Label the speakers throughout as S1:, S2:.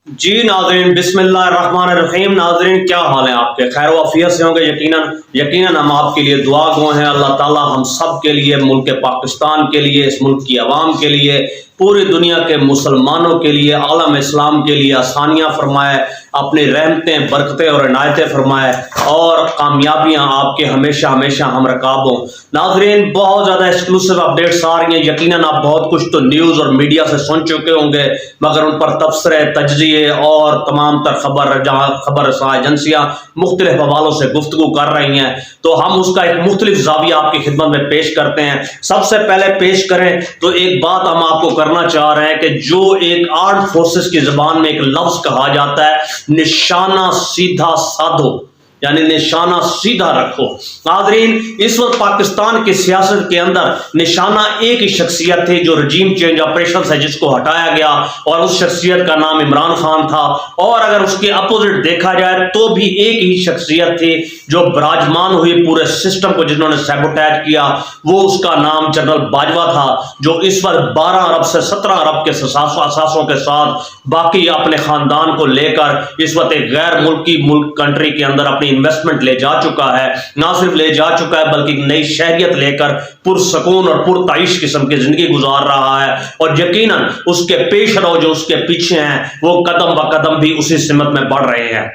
S1: जी नाज़रीन, बिस्मिल्लाहिर्रहमानिर्रहीम। नाज़रीन, क्या हाल है आपके? खैर वाफियत से होंगे यकीनन। यकीनन हम आपके लिए दुआ गो हैं। अल्लाह ताला हम सब के लिए, मुल्क पाकिस्तान के लिए, इस मुल्क की आवाम के लिए, पूरी दुनिया के मुसलमानों के लिए, आलम इस्लाम के लिए आसानियाँ फरमाए, अपनी रहमतें, बरकतें और इनायतें फरमाए और कामयाबियाँ आपके हमेशा हमेशा हम रकाब हों। नाज़रीन, बहुत ज़्यादा एक्सक्लूसिव अपडेट्स आ रही हैं। यकीनन आप बहुत कुछ तो न्यूज़ और मीडिया से सुन चुके होंगे, मगर उन पर तबसरे, तजज़िये और तमाम तर खबर जहाँ खबर रसा एजेंसियाँ मुख्तलिफ हवालों से गुफ्तगू कर रही हैं, तो हम उसका एक मुख्तलिफ ज़ाविया आपकी खिदमत में पेश करते हैं। सबसे पहले पेश करें तो एक बात हम आपको करना चाह रहे हैं कि जो एक आर्म फोर्सेस की ज़बान में एक लफ्ज़ कहा जाता है, निशाना सीधा साधो, यानी निशाना सीधा रखो। नाज़रीन, इस वक्त पाकिस्तान की सियासत के अंदर निशाना एक ही शख्सियत थी जो रजीम चेंज ऑपरेशन है जिसको हटाया गया, और उस शख्सियत का नाम इमरान खान था। और अगर उसके अपोजिट देखा जाए तो भी एक ही शख्सियत थी जो विराजमान हुई पूरे सिस्टम को, जिन्होंने सैबोटैज किया, वो उसका नाम जनरल बाजवा था, जो इस वक्त 12 अरब से 17 अरब के असासों के साथ बाकी अपने खानदान को लेकर इस वक्त एक गैर मुल्की मुल्क कंट्री के अंदर अपनी इन्वेस्टमेंट ले जा चुका है। ना सिर्फ ले जा चुका है बल्कि नई शहरियत लेकर पुरसकून और पुरताइश किस्म की जिंदगी गुजार रहा है, और यकीनन उसके पेश रो जो उसके पीछे हैं वो कदम ब कदम भी उसी सिमत में बढ़ रहे हैं।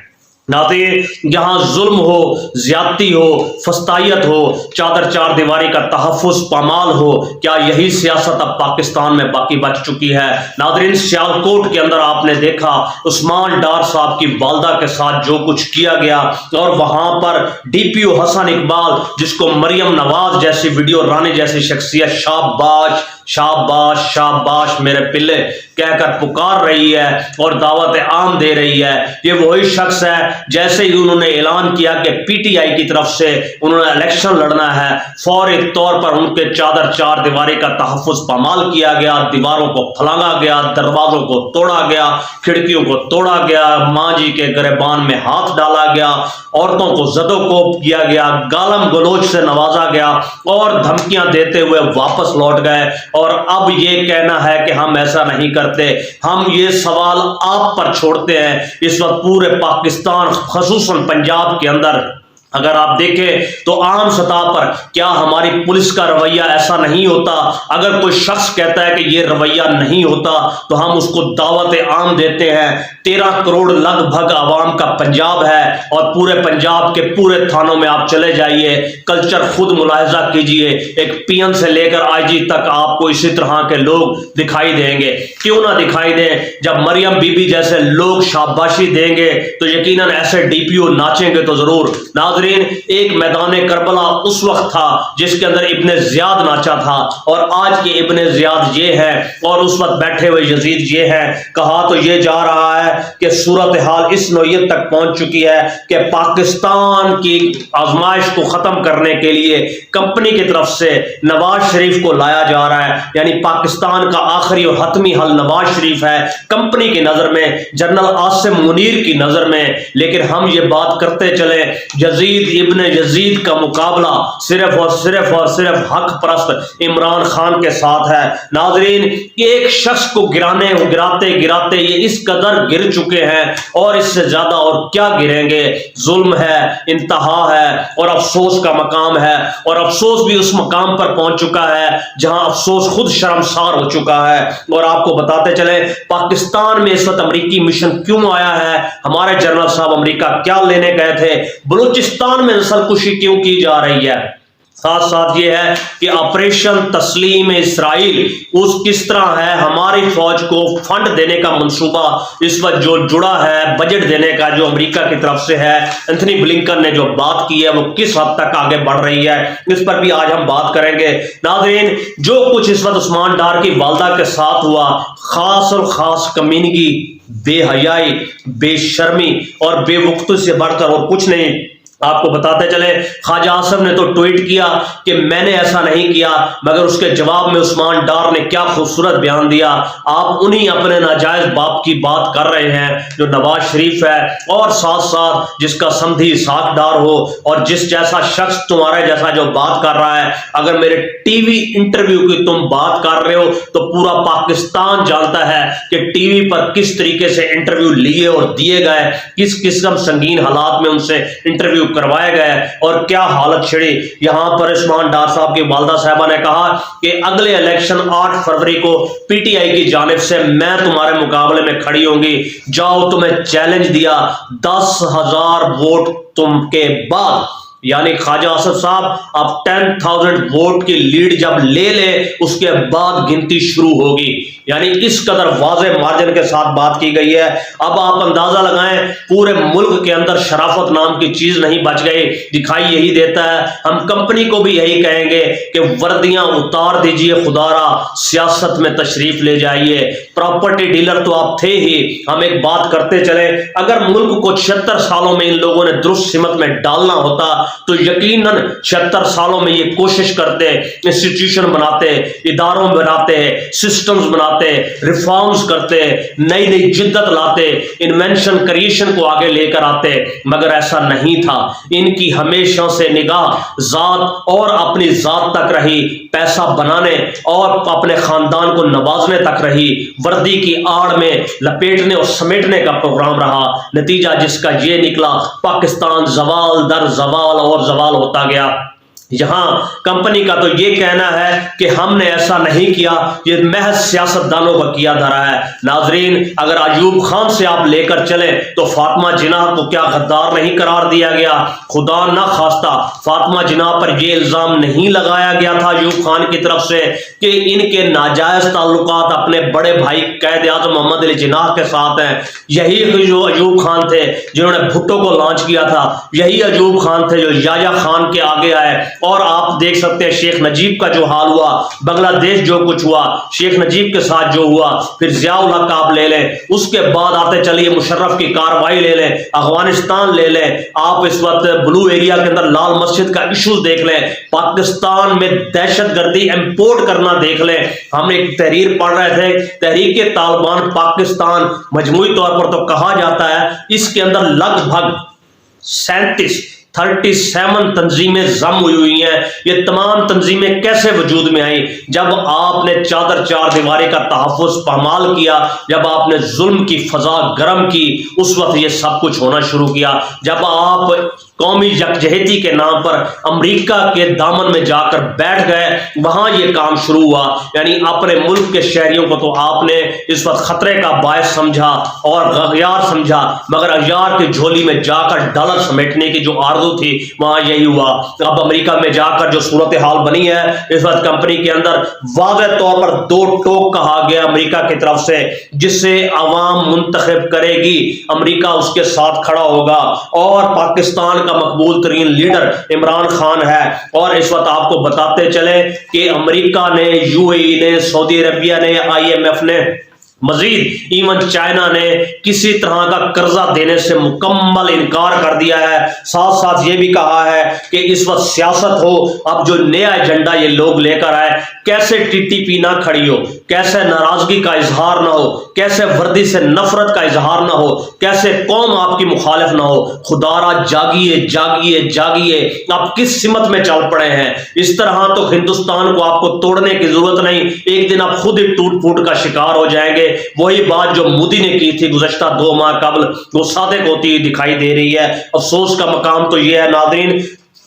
S1: नाज़रीन, जहां जुल्म हो, ज्यादती हो, फस्तायत हो, चादर चार दीवारी का तहफ़्फ़ुज़ पामाल हो, क्या यही सियासत अब पाकिस्तान में बाकी बच चुकी है? नाज़रीन, सियालकोट के अंदर आपने देखा उस्मान डार साहब की वालदा के साथ जो कुछ किया गया, और वहां पर DPO हसन इकबाल, जिसको मरियम नवाज जैसी वीडियो रानी जैसी शख्सियत शाबाश शाबाश शाबाश मेरे पिल्ले कहकर पुकार रही है और दावत आम दे रही है, ये वही शख्स है जैसे ही उन्होंने ऐलान किया कि PTI की तरफ से उन्होंने इलेक्शन लड़ना है, फौरी तौर पर उनके चादर चार दीवारी का तहफ़्फ़ुज़ पामाल किया गया, दीवारों को फलांगा गया, दरवाजों को तोड़ा गया, खिड़कियों को तोड़ा गया, माँ जी के गिरबान में हाथ डाला गया, औरतों को ज़दोकोप किया गया, गालम गलोच से नवाजा गया और धमकियां देते हुए वापस लौट गए। और अब ये कहना है कि हम ऐसा नहीं करते। हम ये सवाल आप पर छोड़ते हैं। इस वक्त पूरे पाकिस्तान, ख़ुसूसन पंजाब के अंदर अगर आप देखें तो आम सतह पर क्या हमारी पुलिस का रवैया ऐसा नहीं होता? अगर कोई शख्स कहता है कि ये रवैया नहीं होता तो हम उसको दावत आम देते हैं। 13 करोड़ लगभग आवाम का पंजाब है, और पूरे पंजाब के पूरे थानों में आप चले जाइए, कल्चर खुद मुलाहिजा कीजिए, एक PN से लेकर IG तक आपको इसी तरह के लोग दिखाई देंगे। क्यों ना दिखाई दें? जब मरियम बीबी जैसे लोग शाबाशी देंगे तो यकीनन ऐसे DPO नाचेंगे तो जरूर। नाज़रीन, एक मैदान करबला उस वक्त था जिसके अंदर इब्ने ज़ियाद नाचा था, और आज के इब्ने ज़ियाद ये है, और उस वक्त बैठे हुए यजीद ये है। कहा तो ये जा रहा है कि सूरत हाल इस नौयत तक पहुंच चुकी है कि पाकिस्तान की आजमाइश को खत्म करने के लिए कंपनी की तरफ से नवाज शरीफ को लाया जा रहा है, यानी पाकिस्तान का आखिरी और हतमी हल नवाज शरीफ है कंपनी की नजर में, जनरल आसिम मुनीर की नजर में। लेकिन हम ये बात करते चले, यजीद इब्ने यजीद का मुकाबला सिर्फ और सिर्फ हक परस्त इमरान खान के साथ है। नाजरीन, एक शख्स को गिराते गिराते ये इस कदर गिर चुके हैं, और इससे ज्यादा और क्या गिरेंगे। जुल्म है, इंतहा है, और अफसोस का मकाम है, और अफसोस भी उस मकाम पर पहुंच चुका है जहां अफसोस खुद शर्मसार हो चुका है। और आपको बताते चले, पाकिस्तान में इस वक्त अमरीकी मिशन क्यों आया है, हमारे जनरल साहब अमरीका क्या लेने गए थे, बलूचिस्तान में नस्लकुशी क्यों की जा रही है, साथ साथ ये है कि ऑपरेशन तस्लीम इस्राइल उस किस तरह है, हमारी फौज को फंड देने का मंसूबा इस वक्त जो जुड़ा है, बजट देने का जो अमेरिका की तरफ से है, एंथनी ब्लिंकन ने जो बात की है वो किस हद तक आगे बढ़ रही है, इस पर भी आज हम बात करेंगे। नाज़रीन, जो कुछ इस वक्त उस्मान डार की वालदा के साथ हुआ, खास और खास कमीनगी, बेहयाई, बेशर्मी और बेवकूफ़ी से बढ़कर और कुछ नहीं। آپ کو بتاتے چلے خواجہ آصف نے تو ٹویٹ کیا کہ میں نے ایسا نہیں کیا، مگر اس کے جواب میں عثمان ڈار نے کیا خوبصورت بیان دیا۔ آپ انہی اپنے ناجائز باپ کی بات کر رہے ہیں جو نواز شریف ہے، اور ساتھ ساتھ جس کا سمدھی اسحاق ڈار ہو، اور جس جیسا شخص تمہارے جیسا جو بات کر رہا ہے۔ اگر میرے ٹی وی انٹرویو کی تم بات کر رہے ہو تو پورا پاکستان جانتا ہے کہ ٹی وی پر کس طریقے سے انٹرویو لیے اور دیے گئے، کس قسم سنگین حالات میں ان سے انٹرویو کروائے گئے اور کیا حالت چھڑی۔ یہاں پر عثمان ڈار صاحب کی والدہ صاحبہ نے کہا کہ اگلے الیکشن 8 فروری کو پی ٹی آئی کی جانب سے میں تمہارے مقابلے میں کھڑی ہوں گی، جاؤ تمہیں چیلنج دیا 10,000 ووٹ تم کے بعد، یعنی خواجہ آصف صاحب آپ 10,000 ووٹ کی لیڈ جب لے لیں اس کے بعد گنتی شروع ہوگی، یعنی اس قدر واضح مارجن کے ساتھ بات کی گئی ہے۔ اب آپ اندازہ لگائیں پورے ملک کے اندر شرافت نام کی چیز نہیں بچ گئی، دکھائی یہی دیتا ہے۔ ہم کمپنی کو بھی یہی کہیں گے کہ وردیاں اتار دیجئے، خدا را سیاست میں تشریف لے جائیے۔ پراپرٹی ڈیلر تو آپ تھے ہی۔ ہم ایک بات کرتے چلیں، اگر ملک کو 76 سالوں میں ان لوگوں نے درست سمت میں ڈالنا ہوتا تو یقیناً 76 سالوں میں یہ کوشش کرتے، انسٹیٹیوشن بناتے، اداروں بناتے، سسٹمز بناتے، ریفارمز کرتے، نئی نئی جدت لاتے، انوینشن کریشن کو آگے لے کر آتے، مگر ایسا نہیں تھا۔ ان کی ہمیشہ سے نگاہ ذات اور اپنی ذات تک رہی، پیسہ بنانے اور اپنے خاندان کو نوازنے تک رہی، وردی کی آڑ میں لپیٹنے اور سمیٹنے کا پروگرام رہا۔ نتیجہ جس کا یہ نکلا، پاکستان زوال در زوال اور زوال ہوتا گیا۔ یہاں کمپنی کا تو یہ کہنا ہے کہ ہم نے ایسا نہیں کیا، یہ محض سیاست دانوں کا کیا دھرا ہے۔ ناظرین، اگر ایوب خان سے آپ لے کر چلیں تو فاطمہ جناح کو کیا غدار نہیں قرار دیا گیا؟ خدا نہ خواستہ فاطمہ جناح پر یہ الزام نہیں لگایا گیا تھا ایوب خان کی طرف سے کہ ان کے ناجائز تعلقات اپنے بڑے بھائی قائد اعظم محمد علی جناح کے ساتھ ہیں۔ یہی جو ایوب خان تھے جنہوں نے بھٹو کو لانچ کیا تھا، یہی ایوب خان تھے جو یحییٰ خان کے آگے آئے۔ اور آپ دیکھ سکتے ہیں شیخ نجیب کا جو حال ہوا، بنگلہ دیش جو کچھ ہوا، شیخ نجیب کے ساتھ جو ہوا، پھر ضیاء الحق آپ لے لیں، اس کے بعد آتے چلیے مشرف کی کاروائی لے لیں، افغانستان لے لیں، آپ اس وقت بلو ایریا کے اندر لال مسجد کا ایشو دیکھ لیں، پاکستان میں دہشت گردی امپورٹ کرنا دیکھ لیں۔ ہم ایک تحریر پڑھ رہے تھے، تحریک طالبان پاکستان، مجموعی طور پر تو کہا جاتا ہے اس کے اندر لگ بھگ 37 تنظیمیں ضم ہوئی ہیں۔ یہ تمام تنظیمیں کیسے وجود میں آئیں؟ جب آپ نے چادر چار دیواری کا تحفظ پامال کیا، جب آپ نے ظلم کی فضا گرم کی، اس وقت یہ سب کچھ ہونا شروع کیا۔ جب آپ قومی یکجہتی کے نام پر امریکہ کے دامن میں جا کر بیٹھ گئے، وہاں یہ کام شروع ہوا۔ یعنی اپنے ملک کے شہریوں کو تو آپ نے اس وقت خطرے کا باعث سمجھا اور غغیار سمجھا، مگر اغیار کی جھولی میں جا کر ڈالر سمیٹنے کی جو آرزو تھی وہاں یہی ہوا۔ اب امریکہ میں جا کر جو صورتحال بنی ہے اس وقت کمپنی کے اندر واضح طور پر 2 ٹوک کہا گیا امریکہ کی طرف سے، جسے عوام منتخب کرے گی امریکہ اس کے ساتھ کھڑا ہوگا، اور پاکستان کا مقبول ترین لیڈر عمران خان ہے۔ اور اس وقت آپ کو بتاتے چلیں کہ امریکہ نے، یو اے ای نے، سعودی عربیہ نے، آئی ایم ایف نے، مزید ایون چائنا نے کسی طرح کا قرضہ دینے سے مکمل انکار کر دیا ہے۔ ساتھ ساتھ یہ بھی کہا ہے کہ اس وقت سیاست ہو، اب جو نیا ایجنڈا یہ لوگ لے کر آئے، کیسے ٹی ٹی پی نہ کھڑی ہو، کیسے ناراضگی کا اظہار نہ ہو، کیسے وردی سے نفرت کا اظہار نہ ہو، کیسے قوم آپ کی مخالف نہ ہو۔ خدارا جاگیے جاگیے جاگیے، آپ کس سمت میں چل پڑے ہیں؟ اس طرح تو ہندوستان کو آپ کو توڑنے کی ضرورت نہیں، ایک دن آپ خود ہی ٹوٹ پھوٹ کا شکار ہو جائیں گے۔ وہی بات جو مودی نے کی تھی گزشتہ 2 ماہ قبل، وہ صادق ہوتی ہوئی دکھائی دے رہی ہے۔ افسوس کا مقام تو یہ ہے ناظرین،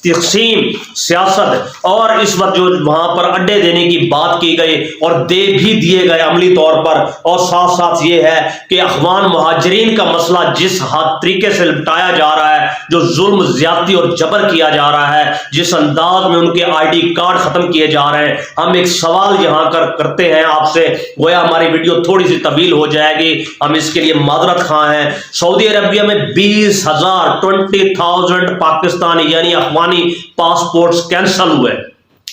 S1: تقسیم، سیاست، اور اس وقت جو وہاں پر اڈے دینے کی بات کی گئی اور دے بھی دیے گئے عملی طور پر، اور ساتھ ساتھ یہ ہے کہ افغان مہاجرین کا مسئلہ جس طریقے سے لپٹایا جا رہا ہے، جو ظلم زیادتی اور جبر کیا جا رہا ہے، جس انداز میں ان کے آئی ڈی کارڈ ختم کیے جا رہے ہیں، ہم ایک سوال یہاں کرتے ہیں آپ سے، گویا ہماری ویڈیو تھوڑی سی طویل ہو جائے گی، ہم اس کے لیے معذرت خواہ ہیں۔ سعودی عربیہ میں 20,000 پاکستانی یعنی افغانی پاسپورٹس کینسل ہوئے۔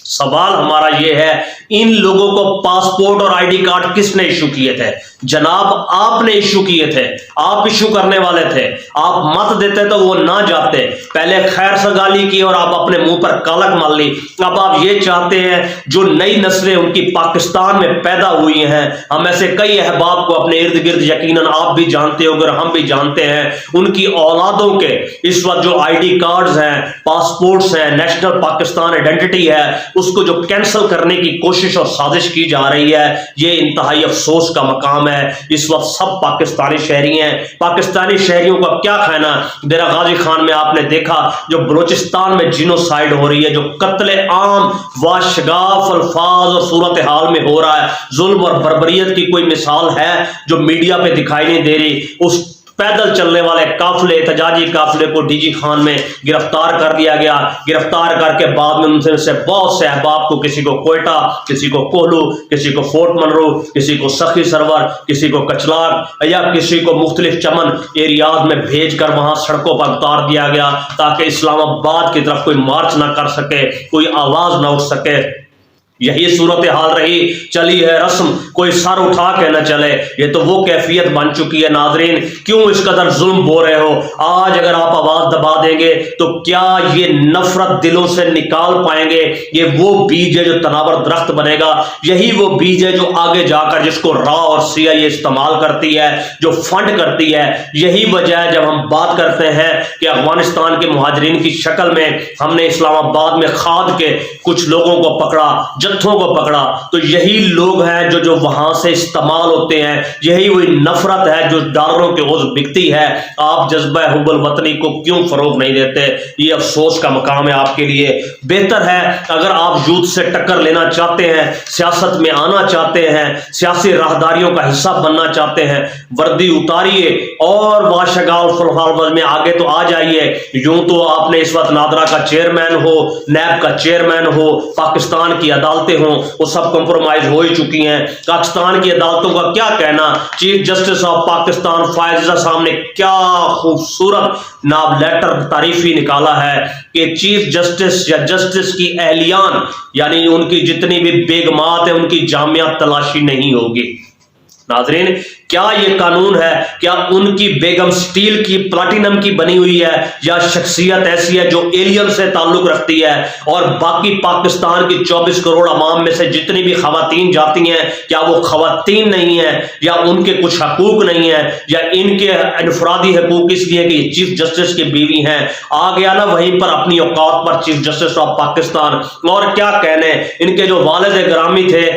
S1: سوال ہمارا یہ ہے، ان لوگوں کو پاسپورٹ اور آئی ڈی کارڈ کس نے ایشو کیے تھے؟ جناب آپ نے ایشو کیے تھے، آپ ایشو کرنے والے تھے، آپ مت دیتے تو وہ نہ جاتے، پہلے خیر سگالی کی اور آپ اپنے منہ پر کالک مال لی۔ اب آپ یہ چاہتے ہیں جو نئی نسلیں ان کی پاکستان میں پیدا ہوئی ہیں، ہم ایسے کئی احباب کو اپنے ارد گرد یقیناً آپ بھی جانتے ہو اور ہم بھی جانتے ہیں، ان کی اولادوں کے اس وقت جو آئی ڈی کارڈز ہیں، پاسپورٹس ہیں، نیشنل پاکستان آئیڈینٹی ہے، اس کو جو کینسل کرنے کی کوشش اور سازش کی جا رہی ہے، یہ انتہائی افسوس کا مقام ہے۔ اس وقت سب پاکستانی شہری ہیں، پاکستانی شہریوں کا کیا کہنا؟ ڈیرہ غازی خان میں آپ نے دیکھا جو بلوچستان میں جینوسائیڈ ہو رہی ہے، جو قتل عام واشگاف الفاظ اور صورتحال میں ہو رہا ہے، ظلم اور بربریت کی کوئی مثال ہے جو میڈیا پہ دکھائی نہیں دے رہی؟ اس پیدل چلنے والے قافلے، احتجاجی قافلے کو ڈی جی خان میں گرفتار کر دیا گیا۔ گرفتار کر کے بعد میں ان سے بہت سے احباب کو، کسی کو کوئٹہ، کسی کو کوہلو، کسی کو فورٹ منرو، کسی کو سخی سرور، کسی کو کچلاگ یا کسی کو مختلف چمن ایریاز میں بھیج کر وہاں سڑکوں پر اتار دیا گیا تاکہ اسلام آباد کی طرف کوئی مارچ نہ کر سکے، کوئی آواز نہ اٹھ سکے۔ یہی صورتحال رہی، چلی ہے رسم، کوئی سر اٹھا کے نہ چلے۔ یہ تو وہ کیفیت بن چکی ہے۔ ناظرین کیوں اس قدر ظلم بو رہے ہو؟ آج اگر آپ آواز دبا دیں گے تو کیا یہ نفرت دلوں سے نکال پائیں گے؟ یہ وہ بیج ہے جو تناور درخت بنے گا، یہی وہ بیج ہے جو آگے جا کر جس کو را اور سی آئی اے استعمال کرتی ہے، جو فنڈ کرتی ہے۔ یہی وجہ ہے جب ہم بات کرتے ہیں کہ افغانستان کے مہاجرین کی شکل میں ہم نے اسلام آباد میں کھاد کے کچھ لوگوں کو پکڑا، جتھوں کو پکڑا، تو یہی لوگ ہیں جو وہاں سے استعمال ہوتے ہیں، یہی وہی نفرت ہے جو ڈالروں کے عوض بکتی ہے۔ آپ جذبہ حب الوطنی کو کیوں فروغ نہیں دیتے؟ یہ افسوس کا مقام ہے آپ کے لیے۔ بہتر ہے اگر آپ یوتھ سے ٹکر لینا چاہتے ہیں، سیاست میں آنا چاہتے ہیں، سیاسی راہداریوں کا حصہ بننا چاہتے ہیں، وردی اتاریے اور واشگال فلحال میں آگے تو آ جائیے۔ یوں تو آپ نے اس وقت نادرا کا چیئرمین ہو، نیب کا چیئرمین ہو، پاکستان کی عدالتیں ہوں، وہ سب کمپرومائز ہو ہی چکی ہیں۔ پاکستان کی عدالتوں کا کیا کہنا؟ چیف جسٹس آف پاکستان فائز رضا صاحب نے کیا خوبصورت ناب لیٹر تعریفی نکالا ہے کہ چیف جسٹس یا جسٹس کی اہلیان یعنی ان کی جتنی بھی بیگمات ہیں ان کی جامعہ تلاشی نہیں ہوگی۔ ناظرین کیا یہ قانون ہے؟ کیا ان کی بیگم سٹیل کی پلاٹینم کی بنی ہوئی ہے یا شخصیت ایسی ہے جو ایلین سے تعلق رکھتی ہے اور باقی پاکستان کی 24 کروڑ عوام میں سے جتنی بھی خواتین جاتی ہیں کیا وہ خواتین نہیں ہیں یا ان کے کچھ حقوق نہیں ہیں یا ان کے انفرادی حقوق اس لیے کہ یہ چیف جسٹس کی بیوی ہیں؟ آ گیا نا وہیں پر اپنی اوقات پر چیف جسٹس آف پاکستان۔ اور کیا کہنے ان کے جو والد گرامی تھے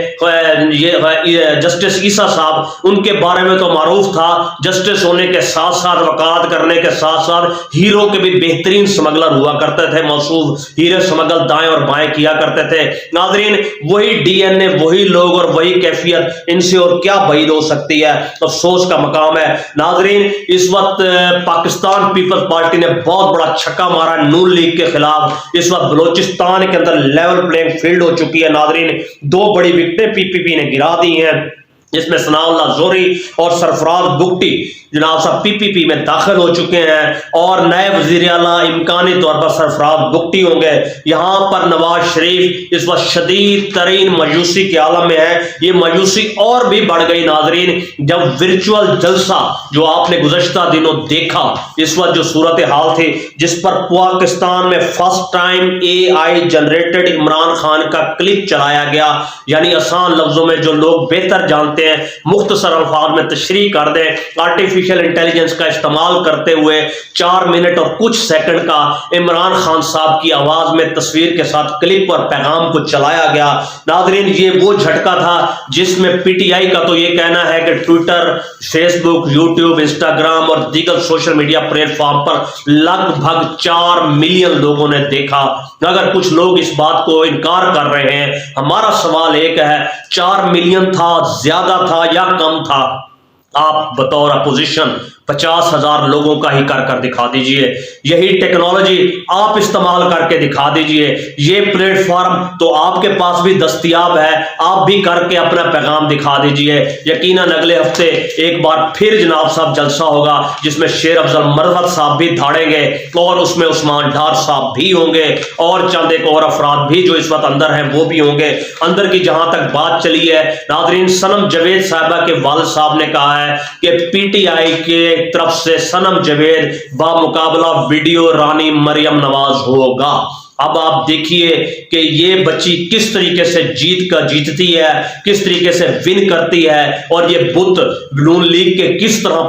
S1: یہ جسٹس عیسیٰ صاحب، ان کے بارے میں تو معروف تھا جسٹس ہونے کے ساتھ ساتھ وکالت کرنے کے ساتھ ساتھ ہیرو کے بھی بہترین سمگلر ہوا کرتے تھے، موصوف ہیرے سمگل دائیں اور بائیں کیا کرتے تھے۔ ناظرین وہی ڈی این اے، وہی لوگ اور وہی کیفیت، ان سے اور کیا بعید ہو سکتی ہے؟ افسوس کا مقام ہے۔ ناظرین اس وقت پاکستان پیپلز پارٹی نے بہت بڑا چھکا مارا نون لیگ کے خلاف۔ اس وقت بلوچستان کے اندر لیول پلینگ فیلڈ ہو چکی ہے۔ ناظرین 2 بڑی وکٹیں پی پی پی نے گرا دی ہیں، جس میں ثناء اللہ زوری اور سرفراز بگٹی جناب صاحب پی پی پی میں داخل ہو چکے ہیں اور نئے وزیر اعلیٰ امکانی طور پر سرفراز بگٹی ہوں گے۔ یہاں پر نواز شریف اس وقت شدید ترین مایوسی کے عالم میں ہے۔ یہ مایوسی اور بھی بڑھ گئی ناظرین جب ورچوئل جلسہ جو آپ نے گزشتہ دنوں دیکھا، اس وقت جو صورتحال تھی جس پر پاکستان میں فرسٹ ٹائم اے آئی جنریٹڈ عمران خان کا کلپ چلایا گیا، یعنی آسان لفظوں میں جو لوگ بہتر جانتے ہیں مختصر الفاظ میں تشریح کر دیں، آرٹیفیشل انٹیلیجنس کا استعمال کرتے ہوئے 4 منٹ اور کچھ سیکنڈ کا عمران خان صاحب کی آواز میں تصویر کے ساتھ کلپ اور پیغام کو چلایا گیا۔ ناظرین یہ وہ جھٹکا تھا جس میں پی ٹی آئی کا تو یہ کہنا ہے کہ ٹویٹر، فیس بک، یوٹیوب، انسٹاگرام اور دیگر سوشل میڈیا پلیٹ فارم پر لگ بھگ 4 ملین لوگوں نے دیکھا۔ اگر کچھ لوگ اس بات کو انکار کر رہے ہیں، ہمارا سوال ایک ہے 4 ملین تھا، زیادہ تھا یا کم تھا؟ آپ بطور اپوزیشن 50,000 लोगों का ही कर दिखा दीजिए। यही टेक्नोलॉजी आप इस्तेमाल करके दिखा दीजिए। ये प्लेटफॉर्म तो आपके पास भी दस्तयाब है, आप भी करके अपना पैगाम दिखा दीजिए। यकीनन अगले हफ्ते एक बार फिर जनाब साहब जलसा होगा जिसमें शेर अफजल मरवत साहब भी धाड़ेंगे और उसमें उस्मान डार साहब भी होंगे और चंद एक और अफराद भी जो इस वक्त अंदर हैं वो भी होंगे। अंदर की जहां तक बात चली है नादरीन, सनम जावेद साहबा के वालिद साहब ने कहा है कि पीटीआई के तरफ से सनम जावेद बामुकाबला वीडियो रानी मरियम नवाज होगा। अब आप देखिए कि ये बच्ची किस तरीके से जीतती है, किस तरीके से विन करती है, और ये बुत नून लीग के किस तरह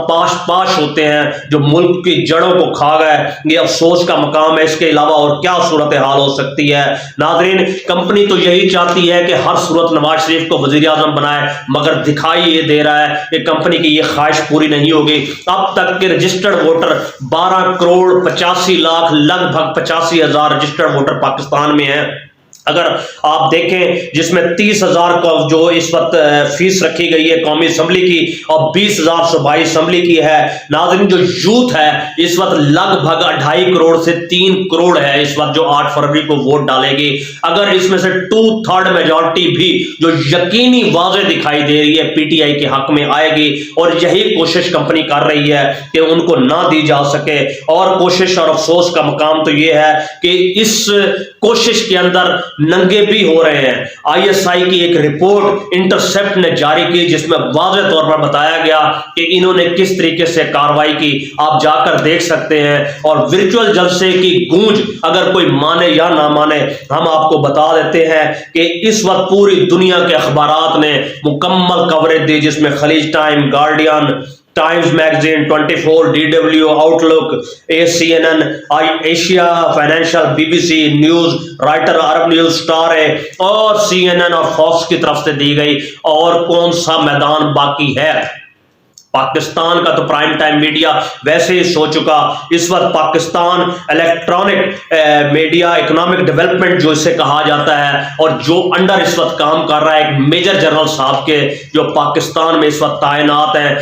S1: पाश होते हैं जो मुल्क की जड़ों को खा गए। ये अफसोस का मकाम है। इसके अलावा और क्या सूरत हाल हो सकती है नाज़रीन? कंपनी तो यही चाहती है कि हर सूरत नवाज शरीफ को वजीर आजम बनाए, मगर दिखाई ये दे रहा है कि कंपनी की ये ख्वाहिश पूरी नहीं होगी। अब तक के रजिस्टर्ड वोटर 12 करोड़ 85 लाख, लगभग 85,000 रजिस्टर्ड वोटर पाकिस्तान में है। अगर आप देखें जिसमें 30,000 का जो इस वक्त फीस रखी गई है कौमी असम्बली की और 20,000 सूबाई असम्बली की है। नाज़रीन, जो यूथ है इस वक्त लगभग 2.5 करोड़ से 3 करोड़ है इस वक्त जो 8 फरवरी को वोट डालेगी। अगर इसमें से 2/3 मेजॉरिटी भी जो यकीनी वाज़े दिखाई दे रही है पीटीआई के हक में आएगी, और यही कोशिश कंपनी कर रही है कि उनको ना दी जा सके। और कोशिश और अफसोस का मकाम तो यह है कि इस कोशिश के अंदर नंगे भी हो रहे हैं। आईएसआई की एक रिपोर्ट इंटरसेप्ट ने जारी की जिसमें वाज़ेह तौर पर बताया गया कि इन्होंने किस तरीके से कार्रवाई की, आप जाकर देख सकते हैं। और वर्चुअल जलसे की गूंज अगर कोई माने या ना माने, हम आपको बता देते हैं कि इस वक्त पूरी दुनिया के अखबारात ने मुकम्मल कवरेज दी, जिसमें Khaleej time, Guardian, Times magazine, 24, DW, Outlook, CNN, Asia financial, BBC news, Reuters, Arab news, star है और CNN और फॉक्स की तरफ से दी गई। और कौन सा मैदान बाकी है? पाकिस्तान का तो प्राइम टाइम मीडिया वैसे ही सो चुका। इस वक्त Pakistan electronic media economic development जो इसे कहा जाता है, और जो अंडर इस वक्त काम कर रहा है एक मेजर जनरल साहब के जो पाकिस्तान में इस वक्त तैनात हैं,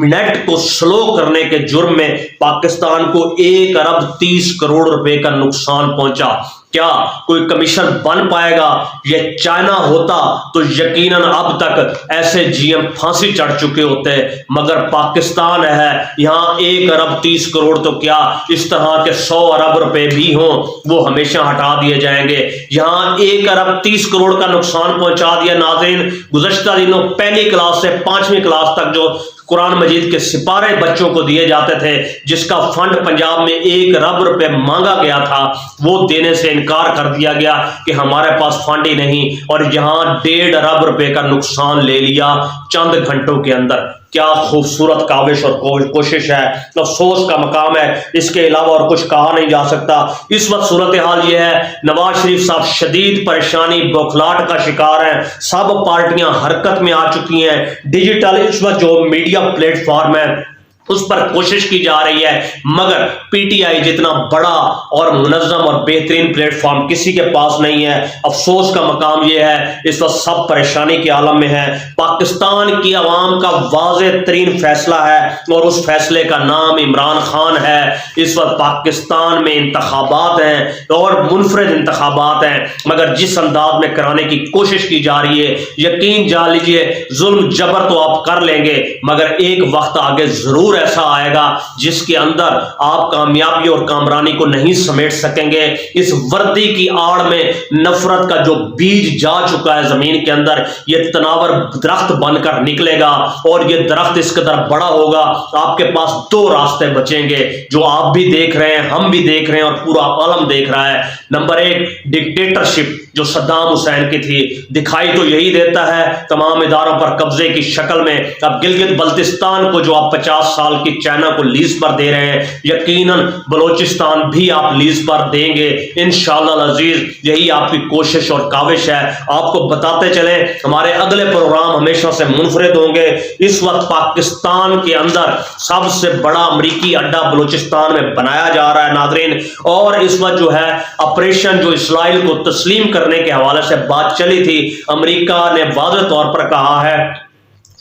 S1: नेट को स्लो करने के जुर्म में पाकिस्तान को 1 अरब 30 करोड़ रुपए का नुकसान पहुंचा। क्या कोई कमीशन बन पाएगा? ये चाइना होता तो यकीनन अब तक ऐसे जीएम फांसी चढ़ चुके होते, मगर पाकिस्तान है यहां 1 अरब 30 करोड़ तो क्या, इस तरह के 100 अरब रुपए भी हों वो हमेशा हटा दिए जाएंगे। यहां 1 अरब 30 करोड़ का नुकसान पहुंचा दिया। नाज़रीन, गुज़श्ता दिनों पहली क्लास से 5वीं क्लास तक जो कुरान मजीद के सिपारे बच्चों को दिए जाते थे, जिसका फंड पंजाब में 1 अरब रुपए मांगा गया था, वो देने से इनकार कर दिया गया कि हमारे पास फंड ही नहीं, और यहां 1.5 अरब रुपए का नुकसान ले लिया चंद घंटों के अंदर। क्या खूबसूरत काविश और कोशिश है, अफसोस का मकाम है। इसके अलावा और कुछ कहा नहीं जा सकता। इस वक्त सूरत हाल यह है, नवाज शरीफ साहब शदीद परेशानी, बौखलाहट का शिकार हैं। सब पार्टियां हरकत में आ चुकी हैं। डिजिटल इस वक्त जो मीडिया प्लेटफॉर्म है उस पर कोशिश की जा रही है, मगर पीटीआई जितना बड़ा और मुनज़्ज़म और बेहतरीन प्लेटफॉर्म किसी के पास नहीं है। अफसोस का मकाम यह है इस वक्त सब परेशानी के आलम में है। पाकिस्तान की आवाम का वाज़ेह तरीन फैसला है और उस फैसले का नाम इमरान खान है। इस वक्त पाकिस्तान में इंतखाबात हैं और मुनफरिद इंतखाबात हैं, मगर जिस अंदाज में कराने की कोशिश की जा रही है, यकीन जा लीजिए जुल्म जबर तो आप कर लेंगे, मगर एक वक्त आगे जरूर ऐसा आएगा जिसके अंदर आप कामयाबी और कामरानी को नहीं समेट सकेंगे। इस वर्दी की आड़ में नफरत का जो बीज जा चुका है जमीन के अंदर, यह तनावर दरख्त बनकर निकलेगा, और यह दरख्त इस कदर बड़ा होगा, आपके पास 2 रास्ते बचेंगे जो आप भी देख रहे हैं, हम भी देख रहे हैं और पूरा आलम देख रहा है। नंबर 1, डिक्टेटरशिप जो सद्दाम हुसैन की थी, दिखाई तो यही देता है तमाम इदारों पर कब्जे की शक्ल में। अब गिलगित बल्तिस्तान को जो आप 50 साल की चाइना को लीज पर दे रहे हैं, यकीनन बलोचिस्तान भी आप लीज पर देंगे इंशाअल्लाह अजीज। यही आपकी कोशिश और काविश है। आपको बताते चले हमारे अगले प्रोग्राम हमेशा से मुनफरिद होंगे। इस वक्त पाकिस्तान के अंदर सबसे बड़ा अमरीकी अड्डा बलोचिस्तान में बनाया जा रहा है नाज़रीन, और इस वक्त जो है ऑपरेशन जो इस्राइल को तस्लीम करने के हवाले से बात चली थी, अमेरिका ने वाज़ेह तौर पर कहा है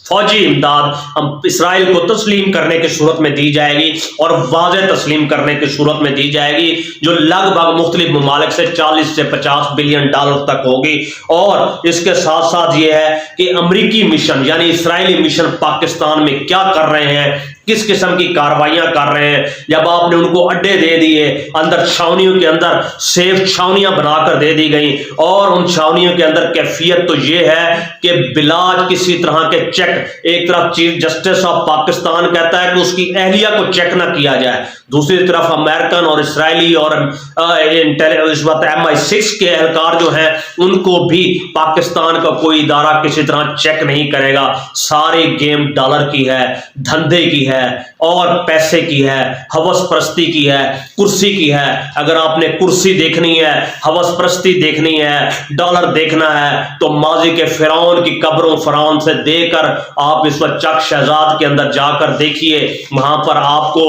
S1: फौजी इमदाद इसराइल को तस्लीम करने की सूरत में दी जाएगी और वाज़ेह तस्लीम करने की सूरत में दी जाएगी, जो लगभग मुख्तलिफ ममालिक से 40 से 50 बिलियन डॉलर तक होगी। और इसके साथ साथ ये है कि अमरीकी मिशन यानी इसराइली मिशन पाकिस्तान में क्या कर रहे हैं, किस किस्म की कार्रवाइयां कर रहे हैं। जब आपने उनको अड्डे दे दिए, अंदर छावनियों के अंदर सेफ छावनियां बनाकर दे दी गई, और उन छावनियों के अंदर कैफियत तो ये है कि बिलाज किसी तरह के चेक, एक तरफ चीफ जस्टिस ऑफ पाकिस्तान कहता है कि उसकी अहलिया को चेक ना किया जाए, दूसरी तरफ अमेरिकन और इसराइली और इस वक्त MI6 के एहलकार जो हैं उनको भी पाकिस्तान का कोई इदारा किसी तरह चेक नहीं करेगा। सारी गेम डॉलर की है, धंधे की है और पैसे की है, हवस परस्ती की है, कुर्सी की है। अगर आपने कुर्सी देखनी है, हवस परस्ती देखनी है, डॉलर देखना है, तो माजी के फिरौन की कब्रों फरौन से देकर आप इस वक्त चक शहजाद के अंदर जाकर देखिए, वहां पर आपको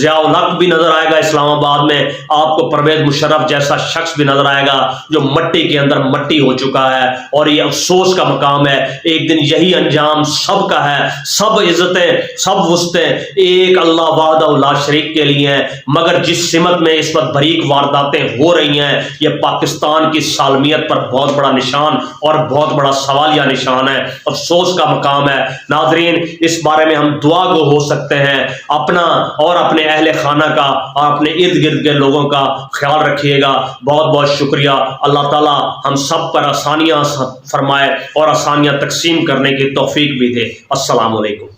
S1: ज़िया-उल हक भी नजर आएगा इस्लामाबाद में, आपको परवेज मुशर्रफ जैसा शख्स भी नजर आएगा जो मट्टी के अंदर मट्टी हो चुका है। और ये अफसोस का मकाम है, एक दिन यही अंजाम सबका है। सब इज्जतें, सब वुस्तें एक अल्लाह वाहदहू ला शरीक के लिए हैं, मगर जिस सिमत में इस वक्त बरीक वारदातें हो रही हैं, ये पाकिस्तान की सालमियत पर बहुत बड़ा निशान और बहुत बड़ा सवालिया निशान है, अफसोस का मकाम है। नाज़रीन, इस बारे में हम दुआ गो हो सकते हैं, अपना और अपने अहले खाना का और अपने इर्द गिर्द के लोगों का ख्याल रखिएगा। बहुत बहुत शुक्रिया। अल्लाह ताला हम सब पर आसानियां फरमाए और आसानियां तकसीम करने की तौफीक भी दे। अस्सलाम वालेकुम।